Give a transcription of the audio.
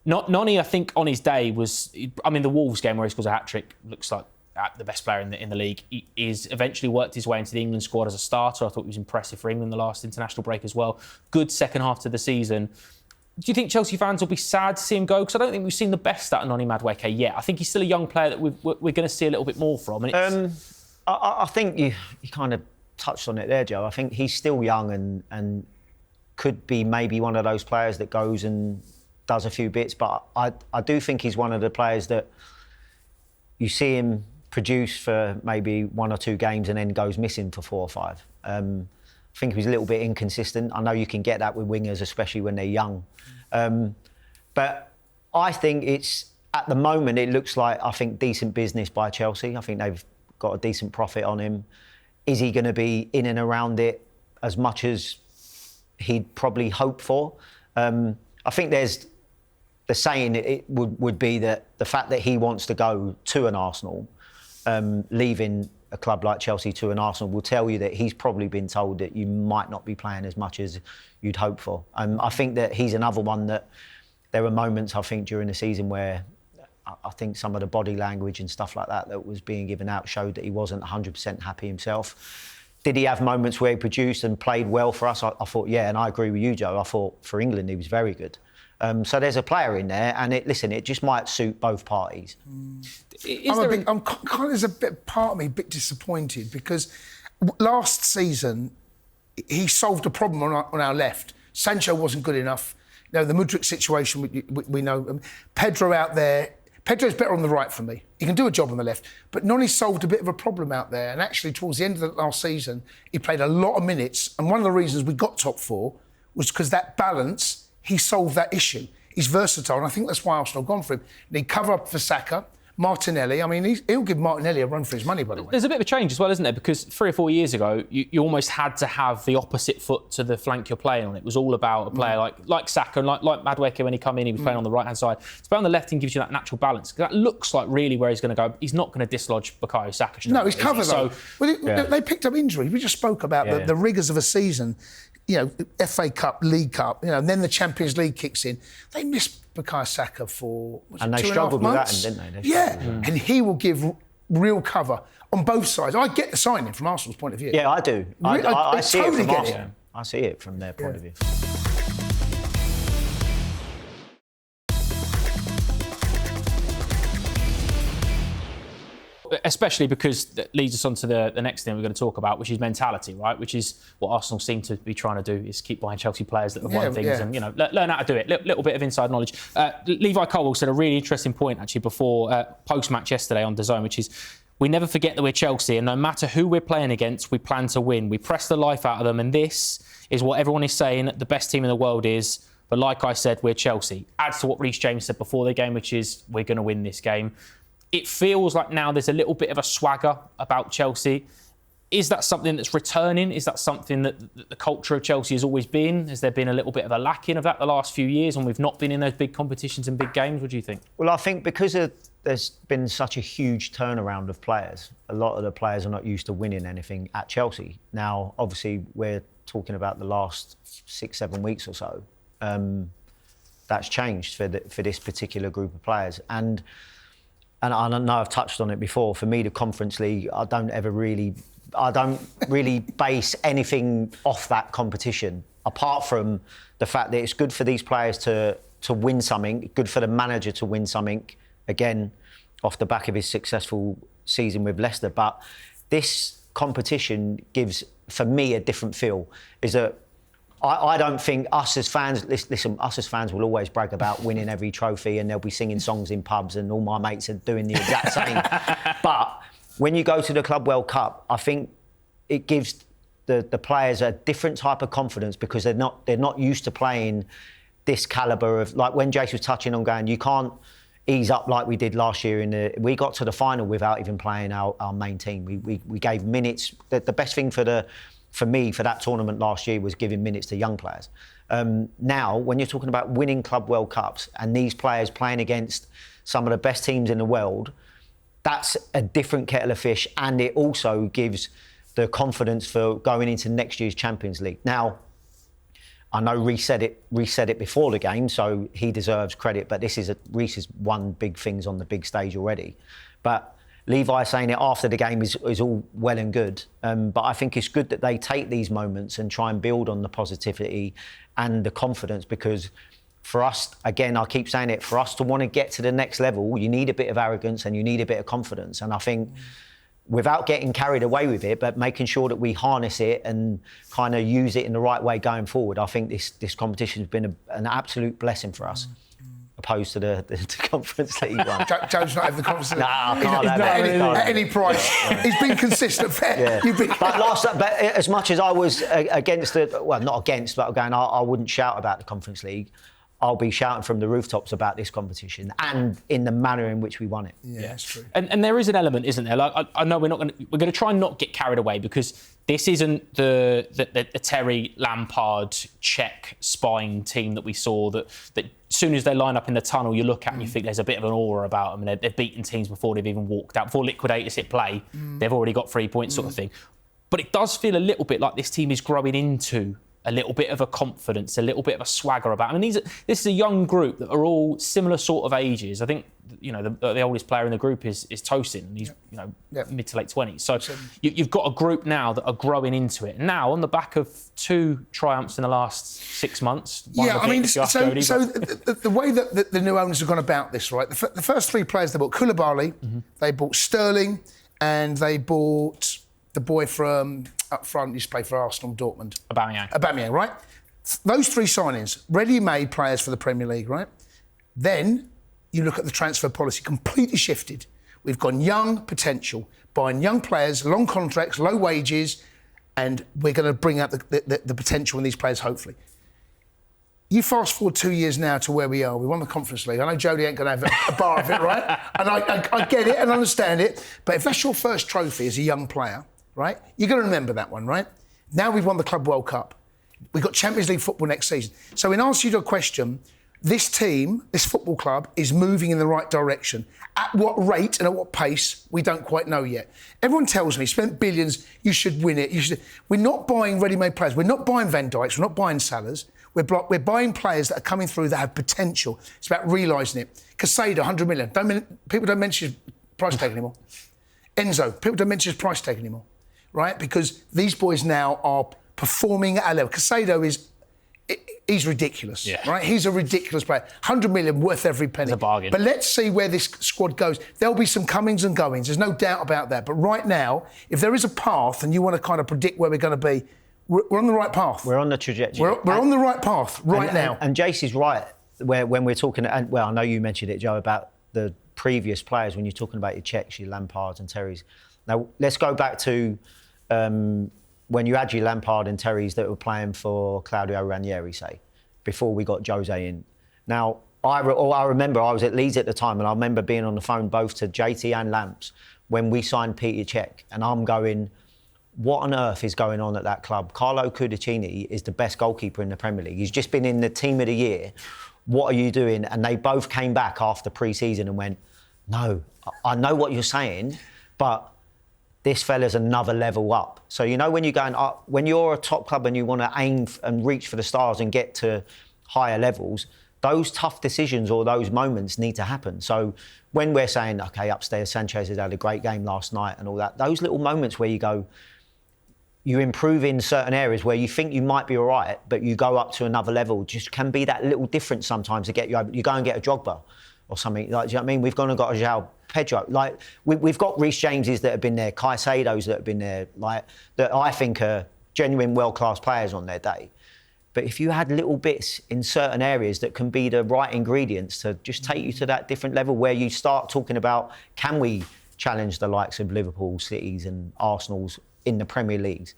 Noni, I think, on his day was... I mean, the Wolves game where he scores a hat-trick looks like the best player in the league. He's eventually worked his way into the England squad as a starter. I thought he was impressive for England the last international break as well. Good second half to the season. Do you think Chelsea fans will be sad to see him go? Because I don't think we've seen the best out of Noni Madueke yet. I think he's still a young player that we're going to see a little bit more from. And I think you kind of touched on it there, Joe. I think he's still young and could be maybe one of those players that goes and does a few bits. But I do think he's one of the players that you see him produce for maybe 1 or 2 games and then goes missing for 4 or 5. I think he was a little bit inconsistent. I know you can get that with wingers, especially when they're young. But I think it's, at the moment, it looks like, I think, decent business by Chelsea. I think they've got a decent profit on him. Is he going to be in and around it as much as he'd probably hope for? I think there's the saying it would be that the fact that he wants to go to an Arsenal, leaving a club like Chelsea to an Arsenal, will tell you that he's probably been told that you might not be playing as much as you'd hope for. I think that he's another one that there were moments, I think, during the season where I think some of the body language and stuff like that was being given out showed that he wasn't 100% happy himself. Did he have moments where he produced and played well for us? I thought, yeah, and I agree with you, Joe. I thought for England he was very good. So there's a player in there, and it just might suit both parties. I'm kind of, there's a bit, part of me a bit disappointed because last season he solved a problem on our left. Sancho wasn't good enough. You know, the Mudryk situation, we know. Pedro out there, Pedro's better on the right for me. He can do a job on the left. But Noni solved a bit of a problem out there. And actually, towards the end of the last season, he played a lot of minutes. And one of the reasons we got top 4 was because that balance, he solved that issue. He's versatile, and I think that's why Arsenal have gone for him. They cover up for Saka, Martinelli. I mean, he'll give Martinelli a run for his money, by the way. There's a bit of a change as well, isn't there? Because 3 or 4 years ago, you almost had to have the opposite foot to the flank you're playing on. It was all about a player like Saka, and like Madueke when he came in, he was playing on the right-hand side. To play on the left and gives you that natural balance. That looks like really where he's going to go. He's not going to dislodge Bukayo Saka. No, he's covered, though. They picked up injuries. We just spoke about the rigours of a season. You know, FA Cup, League Cup, you know, and then the Champions League kicks in. They missed Bukayo Saka for, and they struggled with that, didn't they? And he will give real cover on both sides. I get the signing from Arsenal's point of view. Yeah, I do. I see totally it from get Arsenal. I see it from their point of view. Especially because that leads us on to the next thing we're going to talk about, which is mentality, right? Which is what Arsenal seem to be trying to do, is keep buying Chelsea players that have won things and, you know, learn how to do it. Little bit of inside knowledge. Levi Colwill said a really interesting point, actually, before post-match yesterday on DAZN, which is, we never forget that we're Chelsea, and no matter who we're playing against, we plan to win. We press the life out of them, and this is what everyone is saying the best team in the world is. But like I said, we're Chelsea. Adds to what Reece James said before the game, which is, we're going to win this game. It feels like now there's a little bit of a swagger about Chelsea. Is that something that's returning? Is that something that the culture of Chelsea has always been? Has there been a little bit of a lacking of that the last few years, and we've not been in those big competitions and big games? What do you think? Well, I think because there's been such a huge turnaround of players, a lot of the players are not used to winning anything at Chelsea. Now, obviously, we're talking about the last 6-7 weeks or so. That's changed for this particular group of players. And I know I've touched on it before. For me, the Conference League, I don't really base anything off that competition, apart from the fact that it's good for these players to win something, good for the manager to win something, again, off the back of his successful season with Leicester. But this competition gives, for me, a different feel. Is that I don't think us as fans, listen, us as fans will always brag about winning every trophy, and they'll be singing songs in pubs and all my mates are doing the exact same. But when you go to the Club World Cup, I think it gives the players a different type of confidence, because they're not used to playing this calibre of, like when Jace was touching on going, you can't ease up like we did last year. We got to the final without even playing our main team. We gave minutes. The best thing for me, for that tournament last year, was giving minutes to young players. Now, when you're talking about winning Club World Cups and these players playing against some of the best teams in the world, that's a different kettle of fish, and it also gives the confidence for going into next year's Champions League. Now, I know Reece said it before the game, so he deserves credit. But Reece has won big things on the big stage already. But Levi saying it after the game is all well and good. But I think it's good that they take these moments and try and build on the positivity and the confidence, because for us, again, I keep saying it, for us to want to get to the next level, you need a bit of arrogance and you need a bit of confidence. And I think without getting carried away with it, but making sure that we harness it and kind of use it in the right way going forward, I think this competition has been an absolute blessing for us. Opposed to the Conference League one. Joe's not having the Conference League. Nah, I can't have that. At any price. He's been consistent, fair. Yeah. But as much as I was against it, well, not against, but again, I wouldn't shout about the Conference League. I'll be shouting from the rooftops about this competition and in the manner in which we won it. Yeah, that's true. And there is an element, isn't there? Like, I know we're going to try and not get carried away, because this isn't the Terry Lampard Czech spying team that we saw. That as soon as they line up in the tunnel, you look at and you think there's a bit of an aura about them, and they've beaten teams before they've even walked out. Before Liquidators hit play, they've already got 3 points, sort of thing. But it does feel a little bit like this team is growing into a little bit of a confidence, a little bit of a swagger about them. This is a young group that are all similar sort of ages. I think, the oldest player in the group is Tosin, and he's mid to late 20s. So you've got a group now that are growing into it. Now, on the back of 2 triumphs in the last 6 months. The way that the new owners have gone about this, right? The first 3 players they bought, Koulibaly, they bought Sterling, and they bought the boy from up front used to play for Arsenal, Dortmund. Aubameyang, right? Those 3 signings, ready-made players for the Premier League, right? Then you look at the transfer policy, completely shifted. We've gone young potential, buying young players, long contracts, low wages, and we're going to bring out the potential in these players, hopefully. You fast forward 2 years now to where we are. We won the Conference League. I know Jody ain't going to have a bar of it, right? And I get it and understand it. But if that's your first trophy as a young player, right, you're going to remember that one, right? Now we've won the Club World Cup. We've got Champions League football next season. So in answer to your question, this team, this football club, is moving in the right direction. At what rate and at what pace, we don't quite know yet. Everyone tells me, spent billions, you should win it. We're not buying ready-made players. We're not buying Van Dijks. We're not buying Salahs. We're buying players that are coming through that have potential. It's about realising it. Casado, 100 million. People don't mention his price tag anymore. Enzo, people don't mention his price tag anymore, right? Because these boys now are performing at a level. Casado he's ridiculous, right? He's a ridiculous player. 100 million worth every penny. It's a bargain. But let's see where this squad goes. There'll be some comings and goings. There's no doubt about that. But right now, if there is a path and you want to kind of predict where we're going to be, we're on the right path. We're on the trajectory. We're on the right path now. And Jace is right when we're talking, and well, I know you mentioned it, Joe, about the previous players when you're talking about your Czechs, your Lampards and Terrys. Now, let's go back to when you had your Lampard and Terrys that were playing for Claudio Ranieri, say, before we got Jose in. Now, I remember I was at Leeds at the time, and I remember being on the phone both to JT and Lamps when we signed Peter Cech, and I'm going, what on earth is going on at that club? Carlo Cudicini is the best goalkeeper in the Premier League. He's just been in the team of the year. What are you doing? And they both came back after pre-season and went, no, I know what you're saying, but this fella's another level up. So, when you're going up, when you're a top club and you want to aim and reach for the stars and get to higher levels, those tough decisions or those moments need to happen. So when we're saying, OK, upstairs, Sanchez has had a great game last night and all that, those little moments where you go, you improve in certain areas where you think you might be all right, but you go up to another level, just can be that little difference sometimes to get you over. You go and get a Drogba or something. Like, do you know what I mean? We've gone and got a João Pedro. Like, we've got Reece Jameses that have been there, Caicedos that have been there, like, that I think are genuine world-class players on their day. But if you had little bits in certain areas that can be the right ingredients to just take you to that different level where you start talking about, can we challenge the likes of Liverpool, Cities and Arsenal's in the Premier Leagues?